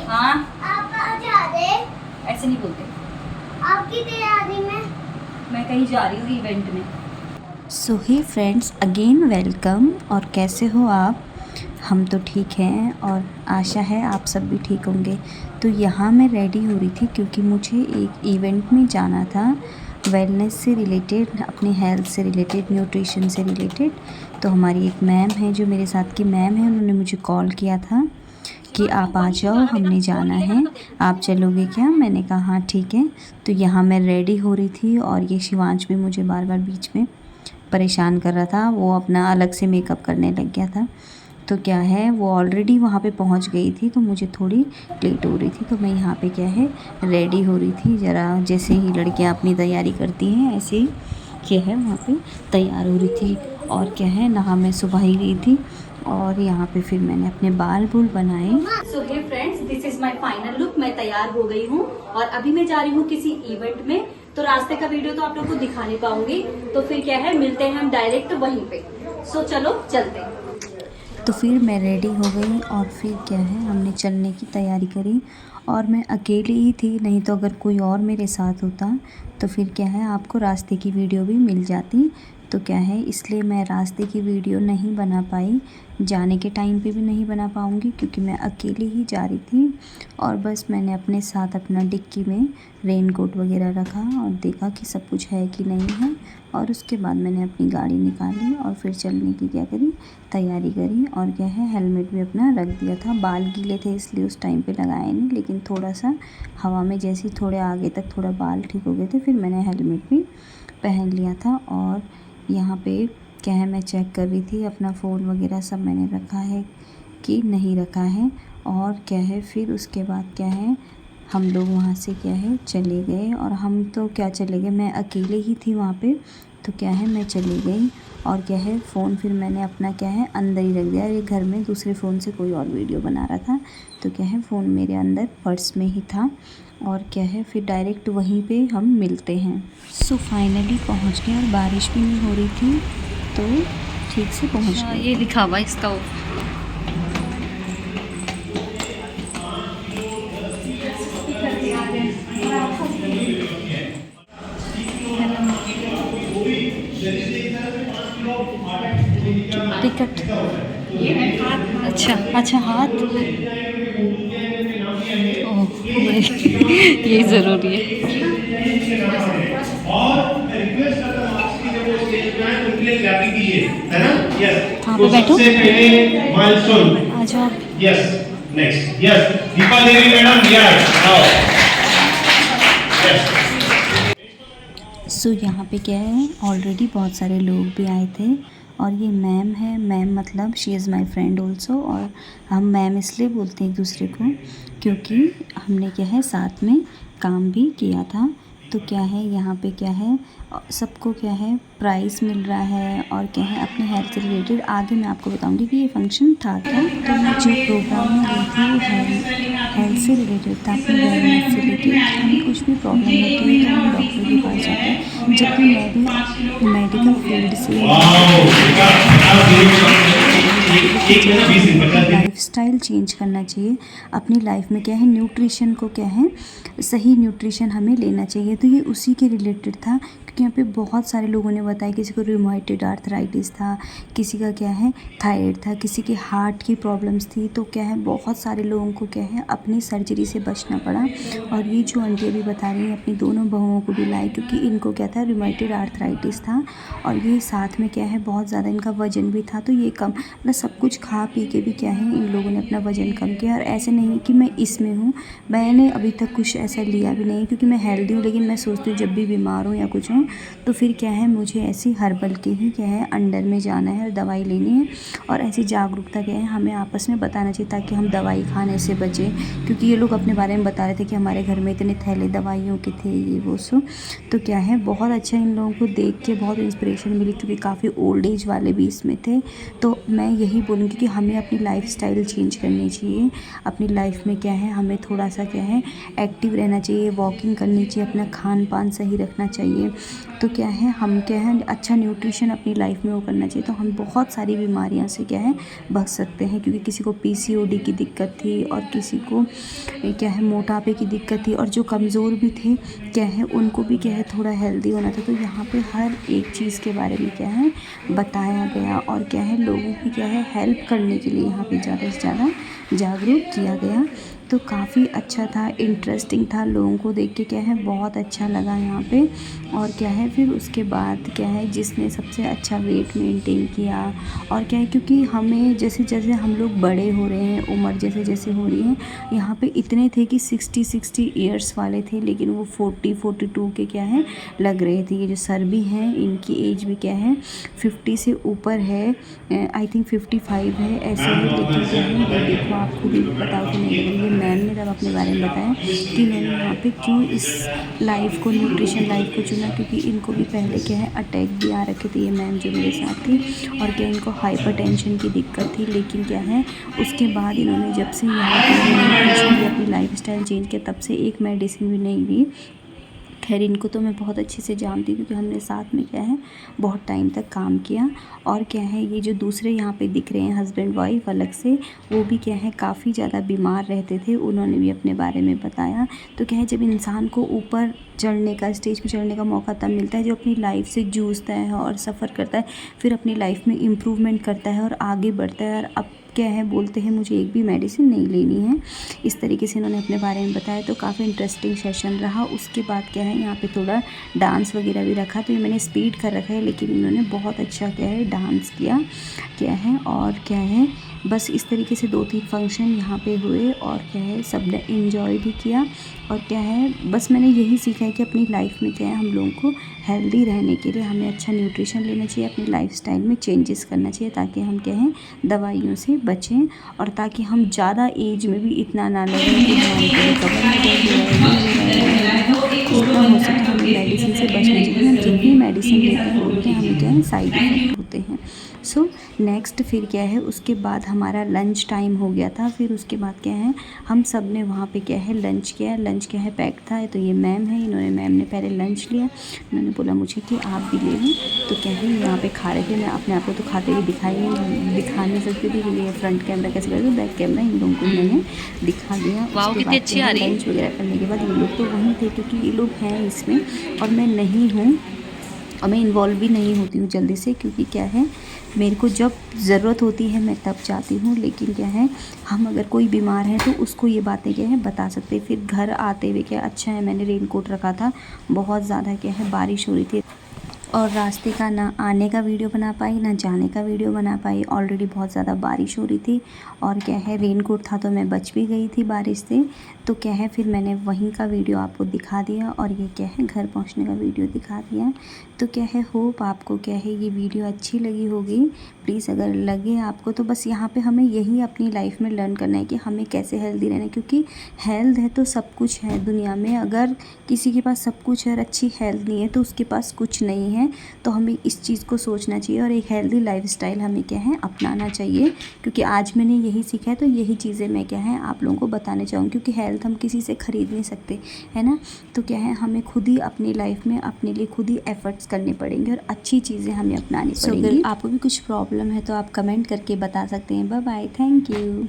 हाँ, आप कहाँ जा रहे? ऐसे नहीं बोलते। आपकी तैयारी में मैं कहीं जा रही हूँ इवेंट में। सो ही फ्रेंड्स, अगेन वेलकम। और कैसे हो आप? हम तो ठीक हैं और आशा है आप सब भी ठीक होंगे। तो यहाँ मैं रेडी हो रही थी क्योंकि मुझे एक इवेंट में जाना था, वेलनेस से रिलेटेड, अपनी हेल्थ से रिलेटेड, न्यूट्रिशन से रिलेटेड। तो हमारी एक मैम है जो मेरे साथ की मैम है, उन्होंने मुझे कॉल किया था कि आप आ जाओ, हमने जाना है, आप चलोगे क्या? मैंने कहा हाँ ठीक है। तो यहाँ मैं रेडी हो रही थी और ये शिवांश भी मुझे बार बार बीच में परेशान कर रहा था। वो अपना अलग से मेकअप करने लग गया था। तो क्या है, वो ऑलरेडी वहाँ पे पहुँच गई थी, तो मुझे थोड़ी लेट हो रही थी। तो मैं यहाँ पे क्या है रेडी हो रही थी, ज़रा जैसे ही लड़कियाँ अपनी तैयारी करती हैं ऐसे ही क्या है वहाँ पे तैयार हो रही थी। और क्या है, नहा मैं सुबह ही गई थी और यहाँ पे फिर मैंने अपने बाल बूल बनाए। So hey friends, this is my final look. मैं तैयार हो गई हूँ और अभी मैं जा रही हूँ किसी इवेंट में। तो रास्ते का वीडियो तो आप लोग को दिखा नहीं पाऊंगी, तो फिर क्या है, मिलते हैं हम डायरेक्ट वहीं पे। सो चलो चलते हैं। तो फिर मैं रेडी हो गई और फिर क्या है, हमने चलने की तैयारी करी। और मैं अकेली ही थी, नहीं तो अगर कोई और मेरे साथ होता तो फिर क्या है, आपको रास्ते की वीडियो भी मिल जाती। तो क्या है, इसलिए मैं रास्ते की वीडियो नहीं बना पाई, जाने के टाइम पे भी नहीं बना पाऊँगी क्योंकि मैं अकेली ही जा रही थी। और बस मैंने अपने साथ अपना डिक्की में रेनकोट वगैरह रखा और देखा कि सब कुछ है कि नहीं है। और उसके बाद मैंने अपनी गाड़ी निकाली और फिर चलने की क्या करी, तैयारी करी। और क्या है, हेलमेट भी अपना रख दिया था। बाल गीले थे इसलिए उस टाइम पे लगाए नहीं, लेकिन थोड़ा सा हवा में जैसे ही थोड़े आगे तक थोड़ा बाल ठीक हो गए थे, फिर मैंने हेलमेट भी पहन लिया था। और यहाँ पे क्या है, मैं चेक कर रही थी अपना फ़ोन वगैरह सब मैंने रखा है कि नहीं रखा है। और क्या है, फिर उसके बाद क्या है, हम लोग वहाँ से क्या है चले गए। और हम तो क्या चले गए, मैं अकेले ही थी वहाँ पे। तो क्या है, मैं चली गई और क्या है, फ़ोन फिर मैंने अपना क्या है अंदर ही रख दिया। ये घर में दूसरे फ़ोन से कोई और वीडियो बना रहा था, तो क्या है फ़ोन मेरे अंदर पर्स में ही था। और क्या है, फिर डायरेक्ट वहीं पे हम मिलते हैं। सो फाइनली पहुँच गए और बारिश भी नहीं हो रही थी, तो ठीक से पहुँच गए। ये लिखा हुआ इसका टिकट। अच्छा अच्छा, हाथ। ओह, ये ज़रूरी है। कहाँ पे बैठो? आ जाओ। यस, नेक्स्ट, यस, दीपा देवी मैडम, यस, आओ, यस। सो यहाँ पे क्या है, ऑलरेडी बहुत सारे लोग भी आए थे। और ये मैम है, मैम मतलब she is my friend also. और हम मैम इसलिए बोलते हैं एक दूसरे को क्योंकि हमने क्या है साथ में काम भी किया था। तो क्या है, यहाँ पे क्या है, सबको क्या है प्राइज़ मिल रहा है। और क्या है, अपने हेल्थ से रिलेटेड आगे मैं आपको बताऊंगी कि ये फंक्शन था क्या। तो मैं जो प्रोग्राम में गई थी वो हेल्थ से रिलेटेड था, अपनी वेलनेस से रिलेटेड। हमें कुछ भी प्रॉब्लम होती है तो हम डॉक्टर के पास जाते हैं, जबकि मैं भी मेडिकल फील्ड से लाइफस्टाइल चेंज करना चाहिए। अपनी लाइफ में क्या है, न्यूट्रिशन को क्या है, सही न्यूट्रिशन हमें लेना चाहिए। तो ये उसी के रिलेटेड था क्योंकि यहाँ पे बहुत सारे लोगों ने बताया, किसी को रूमेटॉइड आर्थराइटिस था, किसी का क्या है थायराइड था, किसी के हार्ट की प्रॉब्लम्स थी। तो क्या है, बहुत सारे लोगों को क्या है अपनी सर्जरी से बचना पड़ा। और ये जो आंटी अभी बता रही हैं, अपनी दोनों बहुओं को भी लाई क्योंकि इनको क्या था, रूमेटॉइड आर्थराइटिस था। और ये साथ में क्या है, बहुत ज़्यादा इनका वज़न भी था। तो ये कम मतलब सब कुछ खा पी के भी क्या है, इन लोगों ने अपना वज़न कम किया। और ऐसे नहीं कि मैं इसमें हूँ, मैंने अभी तक कुछ ऐसा लिया भी नहीं क्योंकि मैं हेल्दी हूँ। लेकिन मैं सोचती हूँ जब भी बीमार हूँ या कुछ हूँ तो फिर क्या है, मुझे ऐसी हर्बल के ही क्या है अंडर में जाना है और दवाई लेनी है। और ऐसी जागरूकता क्या है, हमें आपस में बताना चाहिए ताकि हम दवाई खाने से बचें। क्योंकि ये लोग अपने बारे में बता रहे थे कि हमारे घर में इतने थैले दवाइयों के थे, ये वो सो। तो क्या है, बहुत अच्छा इन लोगों को देख के बहुत इंस्पिरेशन मिली क्योंकि काफ़ी ओल्ड एज वाले भी इसमें थे। तो मैं यही बोलूँगी कि हमें अपनी लाइफस्टाइल स्टाइल चेंज करनी चाहिए अपनी लाइफ में। क्या है, हमें थोड़ा सा क्या है एक्टिव रहना चाहिए, वॉकिंग करनी चाहिए, अपना खान पान सही रखना चाहिए। तो क्या है, हम क्या है अच्छा न्यूट्रिशन अपनी लाइफ में वो करना चाहिए, तो हम बहुत सारी बीमारियों से क्या है बच सकते हैं। क्योंकि किसी को PCOD की दिक्कत थी और किसी को क्या है मोटापे की दिक्कत थी, और जो कमज़ोर भी थे क्या है उनको भी क्या है थोड़ा हेल्दी होना था। तो यहाँ पे हर एक चीज़ के बारे में क्या है बताया गया, और क्या है लोगों की क्या है हेल्प करने के लिए यहाँ पे ज़्यादा से ज़्यादा जागरूक किया गया। तो काफ़ी अच्छा था, इंटरेस्टिंग था, लोगों को देख के क्या है बहुत अच्छा लगा यहाँ पे। और क्या है फिर उसके बाद क्या है जिसने सबसे अच्छा वेट मेंटेन किया, और क्या है क्योंकि हमें जैसे जैसे हम लोग बड़े हो रहे हैं, उम्र जैसे जैसे हो रही है, यहाँ पे इतने थे कि 60 ईयर्स वाले थे, लेकिन वो 40-42 के क्या है लग रहे थे। ये जो सर भी हैं इनकी एज भी क्या है 50 से ऊपर है, आई थिंक 55 है ऐसे ही। लेकिन क्या है ये देखो आप खुद ही बताओ कि नहीं लग रही है। मैम ने तब अपने बारे में बताया कि इन्होंने यहाँ पे क्यों इस लाइफ को न्यूट्रिशन लाइफ को चुना, क्योंकि इनको भी पहले क्या है अटैक भी आ रखे थे, ये मैम जो मेरे साथ थी, और क्या इनको हाइपरटेंशन की दिक्कत थी। लेकिन क्या है उसके बाद इन्होंने जब से यहाँ पे अपनी लाइफ स्टाइल चेंज किया तब से एक मेडिसिन भी नहीं ली। खैर इनको तो मैं बहुत अच्छे से जानती हूँ क्योंकि हमने साथ में क्या है बहुत टाइम तक काम किया। और क्या है ये जो दूसरे यहाँ पे दिख रहे हैं हस्बैंड वाइफ अलग से, वो भी क्या है काफ़ी ज़्यादा बीमार रहते थे, उन्होंने भी अपने बारे में बताया। तो क्या है जब इंसान को ऊपर चढ़ने का स्टेज पे चढ़ने का मौका तब मिलता है जो अपनी लाइफ से जूझता है और सफ़र करता है, फिर अपनी लाइफ में इम्प्रूवमेंट करता है और आगे बढ़ता है। और अब क्या है बोलते हैं मुझे एक भी मेडिसिन नहीं लेनी है, इस तरीके से इन्होंने अपने बारे में बताया। तो काफ़ी इंटरेस्टिंग सेशन रहा। उसके बाद क्या है यहाँ पे थोड़ा डांस वगैरह भी रखा, तो ये मैंने स्पीड कर रखा है, लेकिन इन्होंने बहुत अच्छा क्या है डांस किया क्या है। और क्या है बस इस तरीके से 2-3 फंक्शन यहाँ पे हुए, और क्या है सब ने इन्जॉय भी किया। और क्या है बस मैंने यही सीखा है कि अपनी लाइफ में क्या है हम लोगों को हेल्दी रहने के लिए हमें अच्छा न्यूट्रिशन लेना चाहिए, अपनी लाइफस्टाइल में चेंजेस करना चाहिए, ताकि हम क्या है दवाइयों से बचें, और ताकि हम ज़्यादा एज में भी इतना ना लगें कि हमको रिकवर जितना हो सके हमें मेडिसिन से बचना चाहिए। हम जितनी मेडिसिन लेते हैं उनके हमें क्या है साइड इफ़ेक्ट होते हैं। सो नेक्स्ट फिर क्या है उसके बाद हमारा लंच टाइम हो गया था। फिर उसके बाद क्या है हम सब ने वहाँ पे क्या है लंच किया। लंच क्या है पैक था। तो ये मैम है, मैम ने पहले लंच लिया, उन्होंने बोला मुझे कि आप भी ले लें। तो क्या है यहाँ पे खा रहे थे, मैं अपने आप को तो खाते हुए दिखा नहीं सकती थी क्योंकि ये फ्रंट कैमरा कैसे करेगा, बैक कैमरा इन लोगों को मैंने दिखा दिया। उसके बाद लंच वगैरह करने के बाद ये लोग तो वहीं थे क्योंकि ये लोग हैं इसमें और मैं नहीं हूँ, और मैं इन्वॉल्व भी नहीं होती हूँ जल्दी से, क्योंकि क्या है मेरे को जब ज़रूरत होती है मैं तब जाती हूँ। लेकिन क्या है हम अगर कोई बीमार है तो उसको ये बातें क्या है बता सकते हैं। फिर घर आते हुए क्या अच्छा है मैंने रेनकोट रखा था, बहुत ज़्यादा क्या है बारिश हो रही थी और रास्ते का ना आने का वीडियो बना पाई ना जाने का वीडियो बना पाई, ऑलरेडी बहुत ज़्यादा बारिश हो रही थी। और क्या है रेनकोट था तो मैं बच भी गई थी बारिश से। तो क्या है फिर मैंने वहीं का वीडियो आपको दिखा दिया, और ये क्या है घर पहुंचने का वीडियो दिखा दिया। तो क्या है होप आपको क्या है ये वीडियो अच्छी लगी होगी। प्लीज़ अगर लगे आपको तो बस यहाँ पे हमें यही अपनी लाइफ में लर्न करना है कि हमें कैसे हेल्दी रहना है, क्योंकि हेल्थ है तो सब कुछ है दुनिया में। अगर किसी के पास सब कुछ है और अच्छी हेल्थ नहीं है तो उसके पास कुछ नहीं है। तो हमें इस चीज़ को सोचना चाहिए और एक हेल्दी लाइफस्टाइल हमें क्या है अपनाना चाहिए, क्योंकि आज मैंने यही सीखा है। तो यही चीज़ें मैं क्या है आप लोगों को बताने चाहूँगी, क्योंकि हेल्थ हम किसी से ख़रीद नहीं सकते है ना। तो क्या है हमें खुद ही अपनी लाइफ में अपने लिए खुद ही एफर्ट्स करने पड़ेंगे और अच्छी चीज़ें हमें अपनानी पड़ेंगी। अगर आपको भी कुछ प्रॉब्लम है तो आप कमेंट करके बता सकते हैं। Bye bye, thank you.